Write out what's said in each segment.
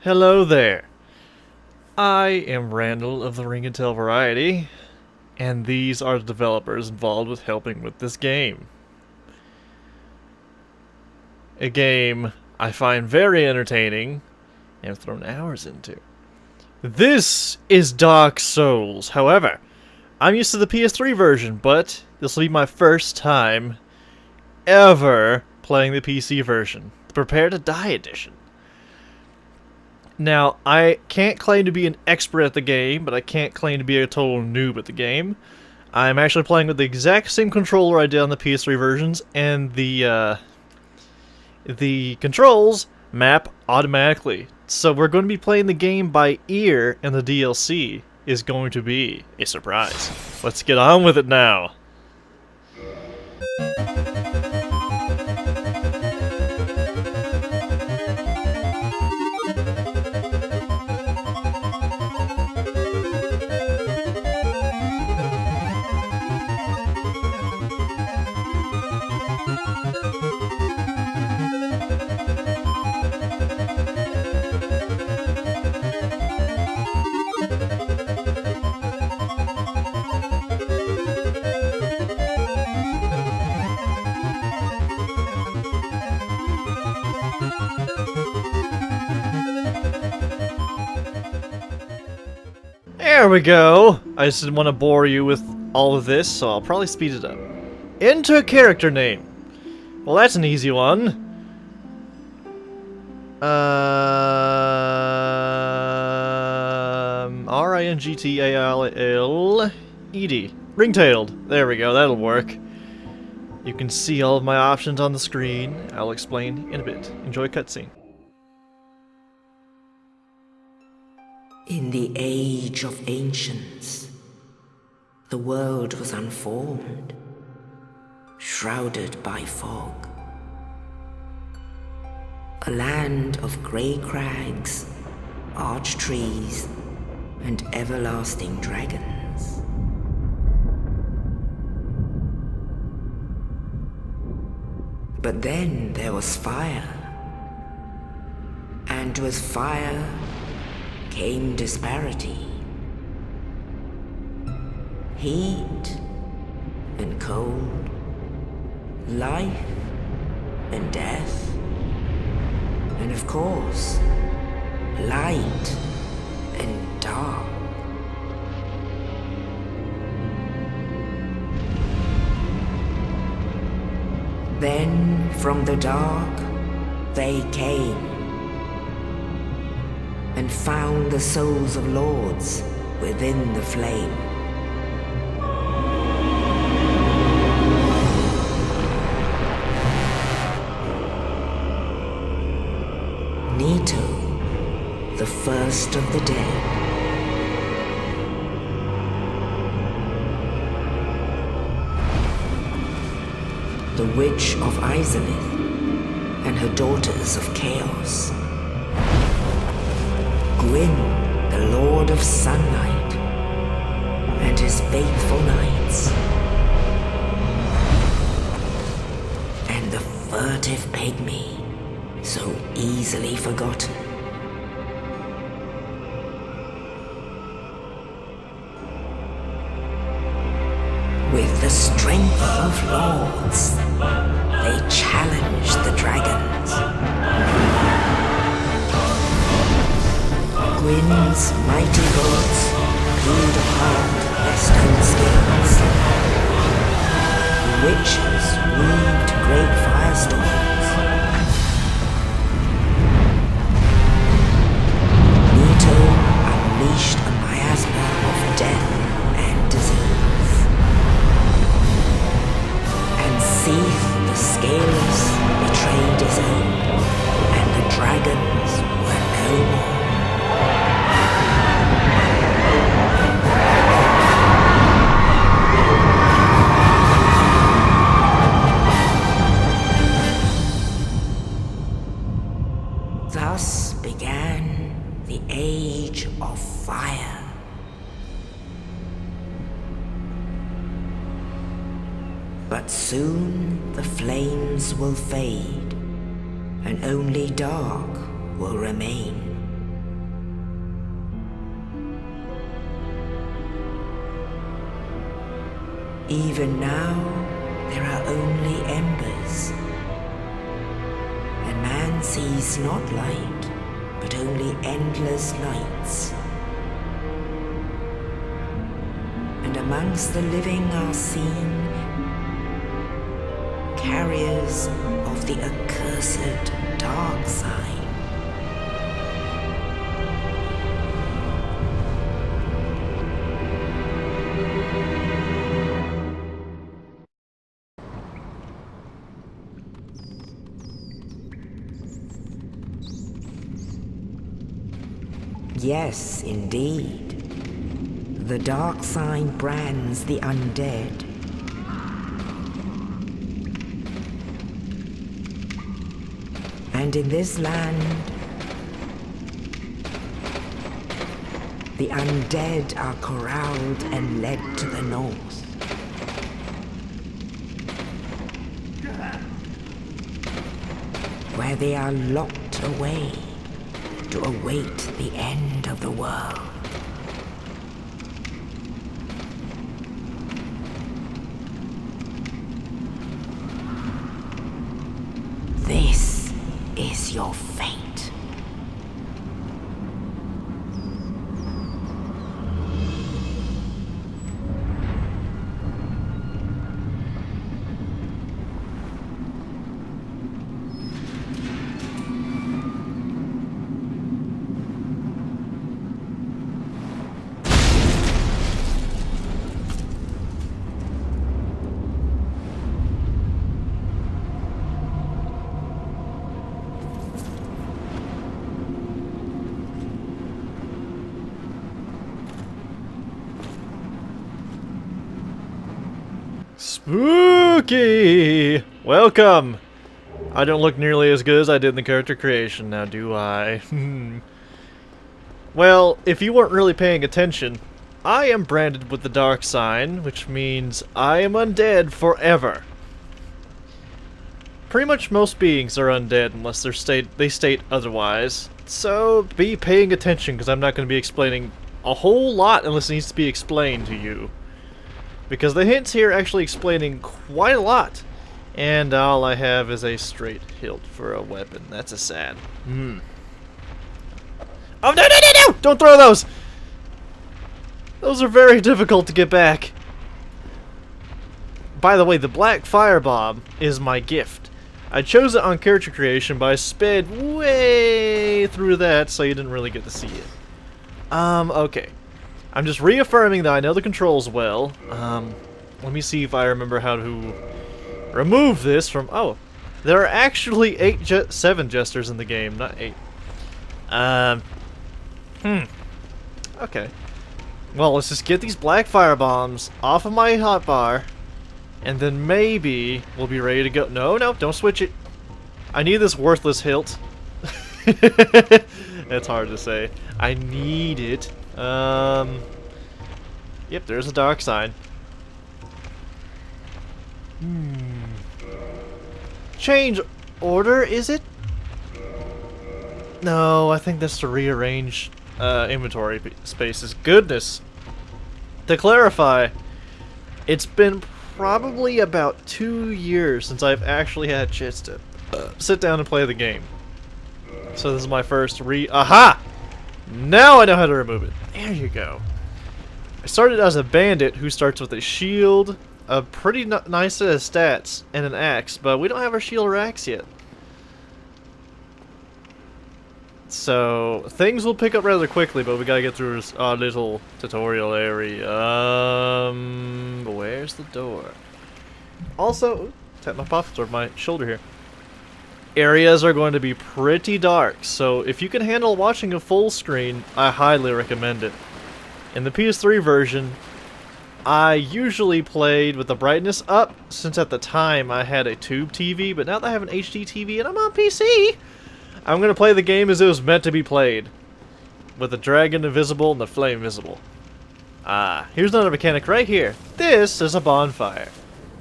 Hello there. I am Randall of the Ring-tail variety, and these are the developers involved with helping with this game. A game I find very entertaining and have thrown hours into. This is Dark Souls. However, I'm used to the PS3 version, but this will be my first time ever playing the PC version, the Prepare to Die edition. Now, I can't claim to be an expert at the game, but I can't claim to be a total noob at the game. I'm actually playing with the exact same controller I did on the PS3 versions, and the controls map automatically. So we're going to be playing the game by ear, and the DLC is going to be a surprise. Let's get on with it now. There we go! I just didn't want to bore you with all of this, so I'll probably speed it up. Enter character name. Well, that's an easy one. R-I-N-G-T-A-L-L-E-D. Ringtailed. There we go, that'll work. You can see all of my options on the screen. I'll explain in a bit. Enjoy cutscene. In the age of ancients, the world was unformed, shrouded by fog. A land of grey crags, arch trees, and everlasting dragons. But then there was fire, and with fire came disparity. Heat and cold, life and death, and of course, light and dark. Then from the dark they came and found the souls of lords within the flame. Nito, the first of the dead. The Witch of Izalith and her daughters of Chaos. Gwyn, the Lord of Sunlight, and his faithful knights. And the furtive pygmy, so easily forgotten. With the strength of lords, they challenged the dragons. Gwyn's mighty gods peeled apart their stone scales. The witches weaved great firestorms. Nito unleashed a miasma of death and disease. And Seath the Scaleless betrayed his own, and the dragons were no more. Thus began the Age of Fire. But soon the flames will fade, and only dark will remain. Even now, there are only embers. And man sees not light, but only endless lights. And amongst the living are seen carriers of the accursed dark side. Yes, indeed. The dark side brands the undead. And in this land, the undead are corralled and led to the north. Where they are locked away to await the end of the world. This is your fate. Spooky! Welcome! I don't look nearly as good as I did in the character creation, now do I? Well, if you weren't really paying attention, I am branded with the dark sign, which means I am undead forever. Pretty much most beings are undead unless they state otherwise. So be paying attention, because I'm not going to be explaining a whole lot unless it needs to be explained to you. Because the hints here are actually explaining quite a lot. And all I have is a straight hilt for a weapon. That's a sad. Oh, no, no, no, no! Don't throw those! Those are very difficult to get back. By the way, the black firebomb is my gift. I chose it on character creation, but I sped way through that, so you didn't really get to see it. Okay. I'm just reaffirming that I know the controls well. Let me see if I remember how to remove this from... Oh, there are actually 7 jesters in the game, not 8. Okay. Well, let's just get these black firebombs off of my hotbar, and then maybe we'll be ready to go. No, no, don't switch it. I need this worthless hilt. That's hard to say. I need it. Yep, there's a dark sign. Change order, is it? No, I think that's to rearrange inventory spaces. Goodness. To clarify, it's been probably about 2 years since I've actually had a chance to sit down and play the game. So this is my first Aha! Now I know how to remove it. There you go. I started as a bandit who starts with a shield, a pretty nice set of stats, and an axe, but we don't have our shield or axe yet. So things will pick up rather quickly, but we gotta get through this little tutorial area. Where's the door? Also, tap my pop over my shoulder here. Areas are going to be pretty dark, so if you can handle watching a full screen, I highly recommend it. In the PS3 version, I usually played with the brightness up, since at the time I had a tube TV, but now that I have an HD TV and I'm on PC, I'm going to play the game as it was meant to be played, with the dragon invisible and the flame visible. Here's another mechanic right here. This is a bonfire.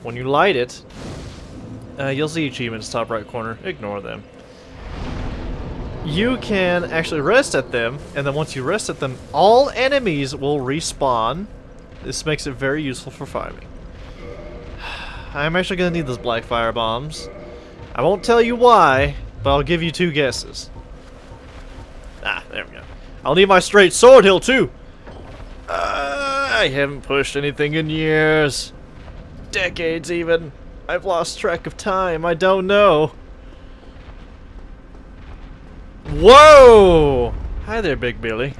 When you light it, you'll see achievements top right corner. Ignore them. You can actually rest at them, and then once you rest at them, all enemies will respawn. This makes it very useful for farming. I'm actually gonna need those black fire bombs. I won't tell you why, but I'll give you 2 guesses. Ah, there we go. I'll need my straight sword hill too. I haven't pushed anything in years. Decades even. I've lost track of time. I don't know. Whoa! Hi there, Big Billy.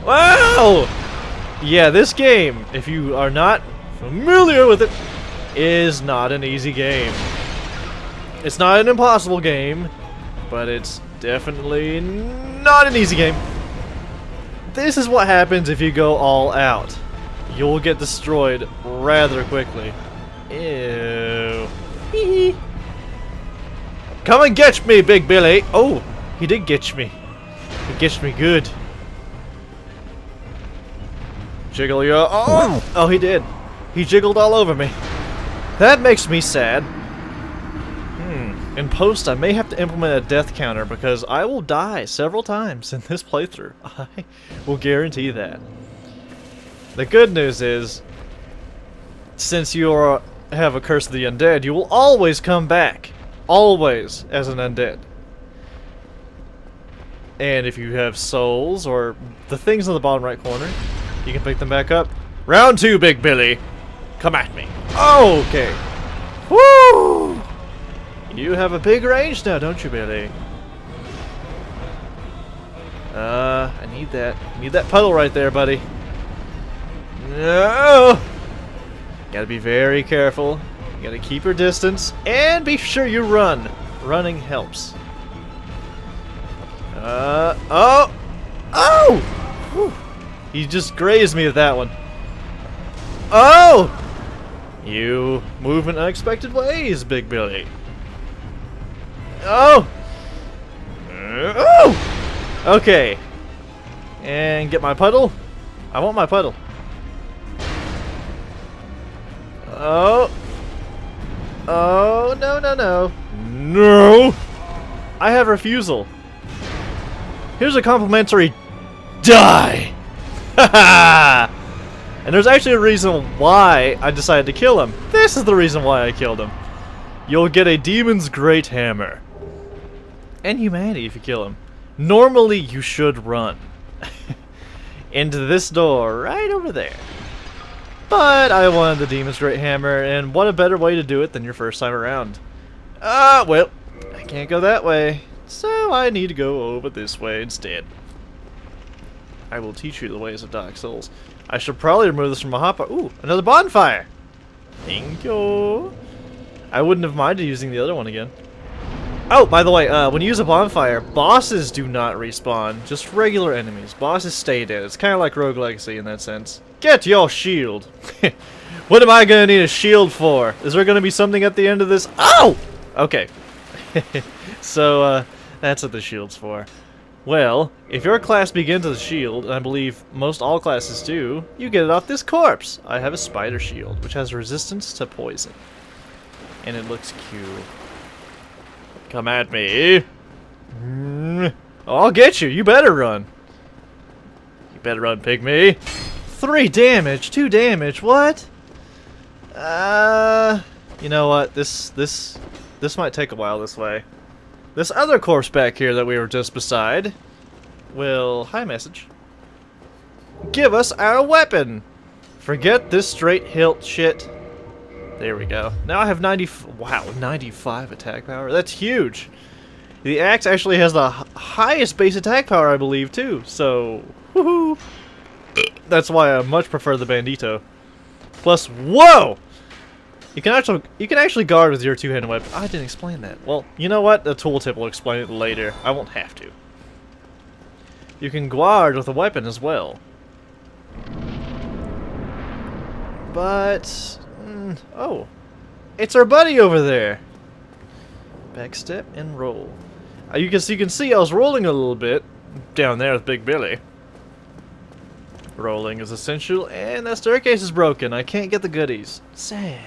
Wow! Yeah, this game, if you are not familiar with it, is not an easy game. It's not an impossible game, but it's definitely not an easy game. This is what happens if you go all out. You'll get destroyed rather quickly. Ew. Hee hee. Come and get me, Big Billy! Oh, he did get me. He gets me good. Jiggle ya. Oh, he did. He jiggled all over me. That makes me sad. In post, I may have to implement a death counter because I will die several times in this playthrough. I will guarantee that. The good news is, since you have a curse of the undead, you will always come back. Always as an undead. And if you have souls or the things in the bottom right corner, you can pick them back up. Round 2, Big Billy. Come at me. Okay. Woo! You have a big range now, don't you, Billy? I need that. Need that puddle right there, buddy. No! Gotta be very careful. You gotta keep your distance. And be sure you run. Running helps. Oh! Oh! Whew. He just grazed me with that one. Oh! You move in unexpected ways, Big Billy. Oh! Oh! Okay. And get my puddle. I want my puddle. Oh. Oh, no, no, no. No! I have refusal. Here's a complimentary die! Haha! And there's actually a reason why I decided to kill him. This is the reason why I killed him. You'll get a Demon's Great Hammer. And humanity if you kill him. Normally you should run. Into this door right over there. But I wanted the Demon's Great Hammer, and what a better way to do it than your first time around. Well, I can't go that way. So I need to go over this way instead. I will teach you the ways of Dark Souls. I should probably remove this from my hotbar. Ooh, another bonfire! Thank you. I wouldn't have minded using the other one again. Oh, by the way, when you use a bonfire, bosses do not respawn. Just regular enemies. Bosses stay dead. It's kind of like Rogue Legacy in that sense. Get your shield! What am I going to need a shield for? Is there going to be something at the end of this? Oh! Okay. So, that's what the shield's for. Well, if your class begins with a shield, and I believe most all classes do, you get it off this corpse. I have a spider shield, which has resistance to poison. And it looks cute. Come at me. I'll get you. You better run. You better run, pygmy. 3 damage, 2 damage. What? You know what? This might take a while this way. This other corpse back here that we were just beside will, hi message, give us our weapon. Forget this straight hilt shit. There we go. Now I have 95 attack power. That's huge. The axe actually has the highest base attack power, I believe, too. So, woohoo! That's why I much prefer the Bandito. Plus, whoa! You can actually guard with your two-handed weapon. I didn't explain that. Well, you know what? The tooltip will explain it later. I won't have to. You can guard with a weapon as well. But oh, it's our buddy over there. Backstep and roll. You can see I was rolling a little bit down there with Big Billy. Rolling is essential, and that staircase is broken. I can't get the goodies. Sad.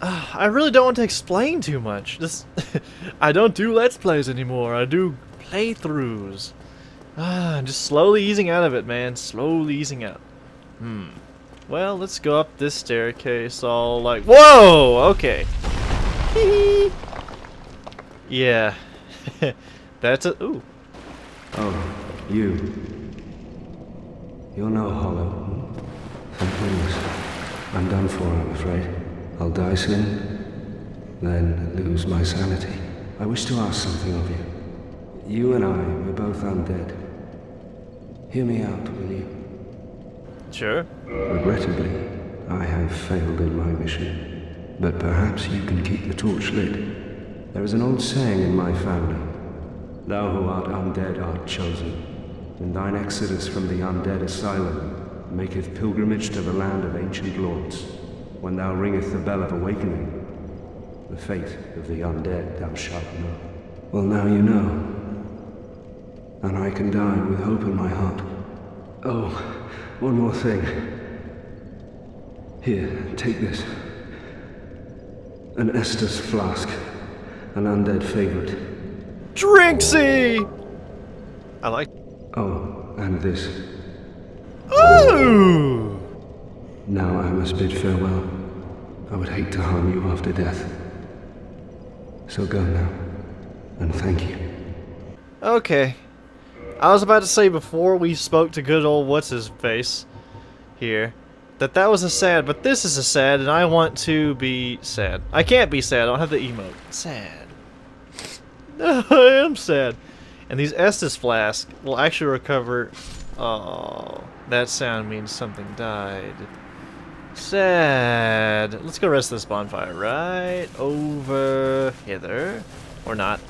I really don't want to explain too much. Just I don't do Let's Plays anymore. I do playthroughs. I'm just slowly easing out of it, man. Slowly easing out. Well, let's go up this staircase all like... Whoa! Okay. Yeah. That's a... Ooh. Oh, you. You're no hollow. Thank goodness. I'm done for, I'm afraid. I'll die soon, then lose my sanity. I wish to ask something of you. You and I, we're both undead. Hear me out, will you? Sure. Regrettably, I have failed in my mission. But perhaps you can keep the torch lit. There is an old saying in my family. Thou who art undead art chosen. And thine exodus from the undead asylum maketh pilgrimage to the land of ancient lords. When thou ringeth the bell of awakening, the fate of the undead thou shalt know. Well, now you know. And I can die with hope in my heart. Oh, one more thing. Here, take this. An Estus flask. An undead favorite. Drinksy! I like... Oh, and this. Ooh! Now I must bid farewell. I would hate to harm you after death. So go now, and thank you. Okay. I was about to say before we spoke to good old what's-his-face here, that was a sad, but this is a sad, and I want to be sad. I can't be sad, I don't have the emote. Sad. I am sad. And these Estus flasks will actually recover... Oh, that sound means something died. Sad. Let's go rest this bonfire right over hither. Or not.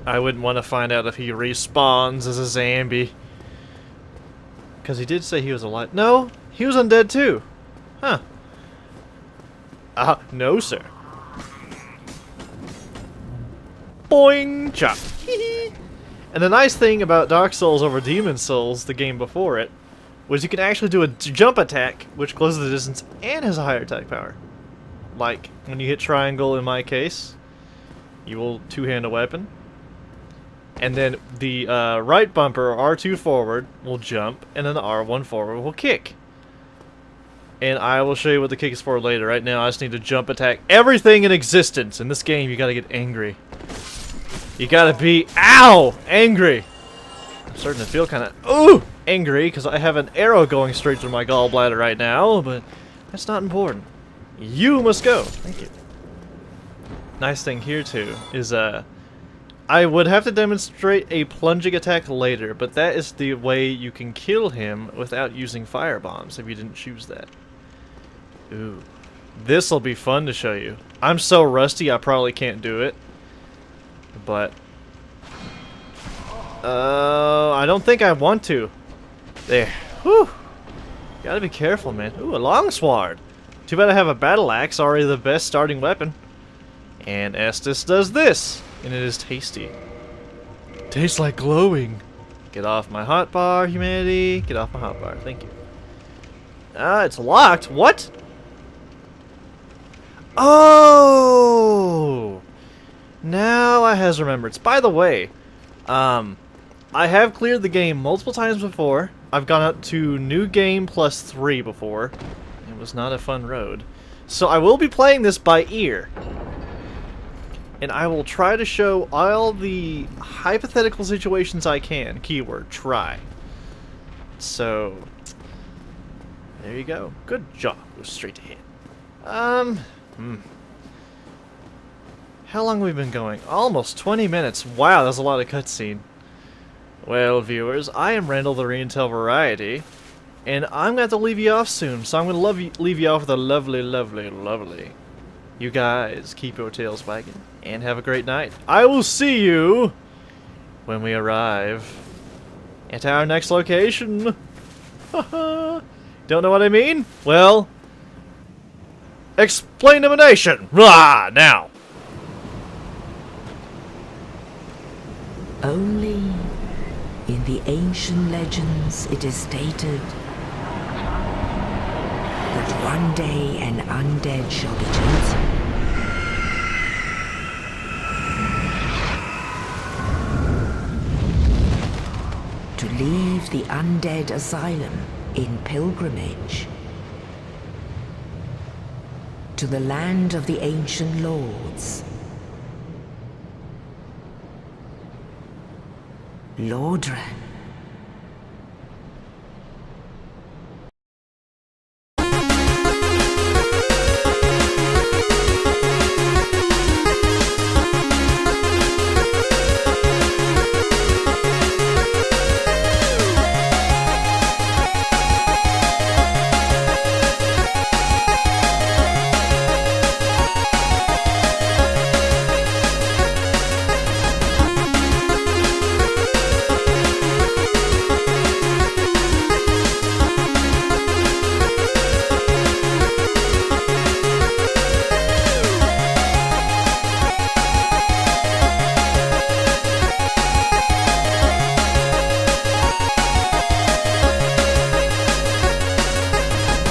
I wouldn't want to find out if he respawns as a zombie. Because he did say he was alive. No, he was undead too. Huh. No sir. Boing! Chop. And the nice thing about Dark Souls over Demon Souls, the game before it, was you can actually do a jump attack, which closes the distance and has a higher attack power. Like, when you hit triangle in my case, you will two-hand a weapon. And then the right bumper, R2 forward, will jump, and then the R1 forward will kick. And I will show you what the kick is for later. Right now, I just need to jump attack everything in existence. In this game, you gotta get angry. You gotta be, ow, angry. I'm starting to feel kind of, ooh, angry because I have an arrow going straight through my gallbladder right now, but that's not important. You must go. Thank you. Nice thing here too is I would have to demonstrate a plunging attack later, but that is the way you can kill him without using fire bombs if you didn't choose that. Ooh, this'll be fun to show you. I'm so rusty I probably can't do it. But I don't think I want to. There. Whew. Gotta be careful, man. Ooh, a longsword. Too bad I have a battle axe, already the best starting weapon. And Estus does this, and it is tasty. Tastes like glowing. Get off my hotbar, humanity. Get off my hotbar. Thank you. It's locked. What? Oh! Now I has remembrance. By the way, I have cleared the game multiple times before. I've gone up to new game plus 3 before. It was not a fun road. So I will be playing this by ear. And I will try to show all the hypothetical situations I can. Keyword, try. So, there you go. Good job. Go straight ahead. How long have we been going? Almost 20 minutes. Wow, that's a lot of cutscene. Well, viewers, I am Randall the Reintel Variety, and I'm going to have to leave you off soon, so I'm going to leave you off with a lovely, lovely, lovely. You guys, keep your tails wagging, and have a great night. I will see you when we arrive at our next location. Don't know what I mean? Well, explainability. Now. Only in the ancient legends it is stated that one day an undead shall be chosen. To leave the undead asylum in pilgrimage to the land of the ancient lords. Lordran.